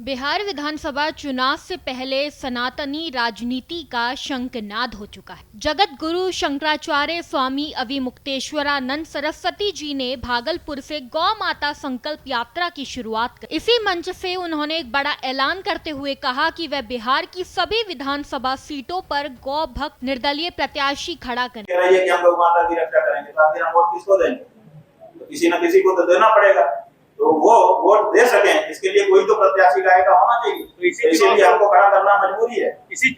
बिहार विधानसभा चुनाव से पहले सनातनी राजनीति का शंखनाद हो चुका है। जगत गुरु शंकराचार्य स्वामी अविमुक्तेश्वरानंद सरस्वती जी ने भागलपुर से गौ माता संकल्प यात्रा की शुरुआत की। इसी मंच से उन्होंने एक बड़ा ऐलान करते हुए कहा कि वह बिहार की सभी विधानसभा सीटों पर गौ भक्त निर्दलीय प्रत्याशी खड़ा करेंगे। कि हम गौ माता की रक्षा करेंगे तो आखिर हम वोट किसको देंगे? तो किसी न किसी को तो देना पड़ेगा, तो वो वोट दे सके इसके लिए कोई तो प्रत्याशी का होना चाहिए। तो इसीलिए हमको खड़ा करना मजबूरी है। इसी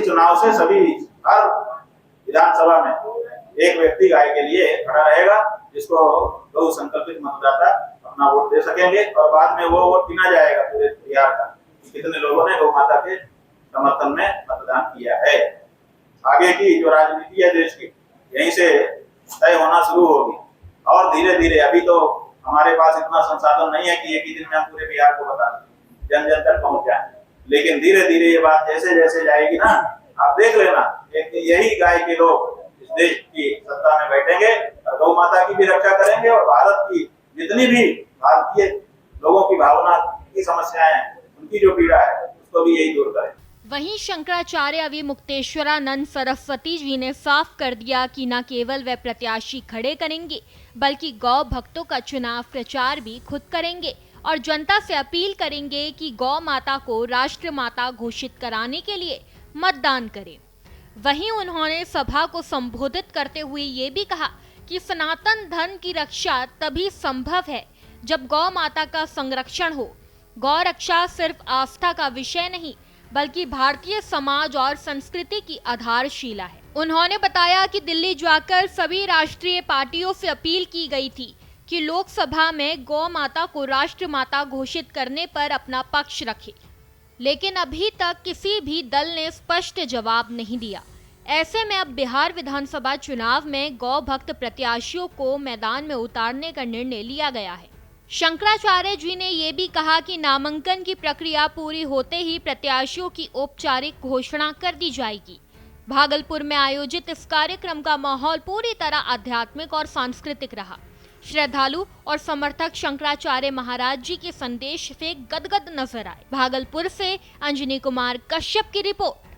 चुनाव से सभी हर विधानसभा में एक व्यक्ति गाय के लिए खड़ा रहेगा, जिसको गौ संकल्पित मतदाता अपना वोट दे सकेंगे और बाद में वो वोट गिना जाएगा पूरे बिहार का कितने लोगों ने गौ माता के समर्थन में मतदान किया है। आगे की जो राजनीति है देश की यहीं से तय होना शुरू होगी और धीरे धीरे, अभी तो हमारे पास इतना संसाधन नहीं है कि एक ही दिन में हम पूरे बिहार को बता दें, जन जन तक पहुंच जाए, लेकिन धीरे धीरे ये बात जैसे जैसे जाएगी ना, आप देख लेना एक यही गाय के लोग इस देश की सत्ता में बैठेंगे और गौ माता की भी रक्षा करेंगे और भारत की जितनी भी भारतीय लोगों की भावना की समस्याएं हैं, उनकी जो पीड़ा है उसको भी यही दूर करें। वहीं शंकराचार्य अविमुक्तेश्वरानंद सरस्वती जी ने साफ कर दिया कि न केवल वे प्रत्याशी खड़े करेंगे बल्कि गौ भक्तों का चुनाव प्रचार भी खुद करेंगे और जनता से अपील करेंगे कि गौ माता को राष्ट्र माता घोषित कराने के लिए मतदान करें। वहीं उन्होंने सभा को संबोधित करते हुए ये भी कहा कि सनातन धर्म की रक्षा तभी संभव है जब गौ माता का संरक्षण हो। गौ रक्षा सिर्फ आस्था का विषय नहीं बल्कि भारतीय समाज और संस्कृति की आधारशिला है। उन्होंने बताया कि दिल्ली जाकर सभी राष्ट्रीय पार्टियों से अपील की गई थी कि लोकसभा में गौ माता को राष्ट्र माता घोषित करने पर अपना पक्ष रखे, लेकिन अभी तक किसी भी दल ने स्पष्ट जवाब नहीं दिया। ऐसे में अब बिहार विधानसभा चुनाव में गौ भक्त प्रत्याशियों को मैदान में उतारने का निर्णय लिया गया है। शंकराचार्य जी ने ये भी कहा कि नामांकन की प्रक्रिया पूरी होते ही प्रत्याशियों की औपचारिक घोषणा कर दी जाएगी। भागलपुर में आयोजित इस कार्यक्रम का माहौल पूरी तरह आध्यात्मिक और सांस्कृतिक रहा। श्रद्धालु और समर्थक शंकराचार्य महाराज जी के संदेश से गदगद नजर आए। भागलपुर से अंजनी कुमार कश्यप की रिपोर्ट।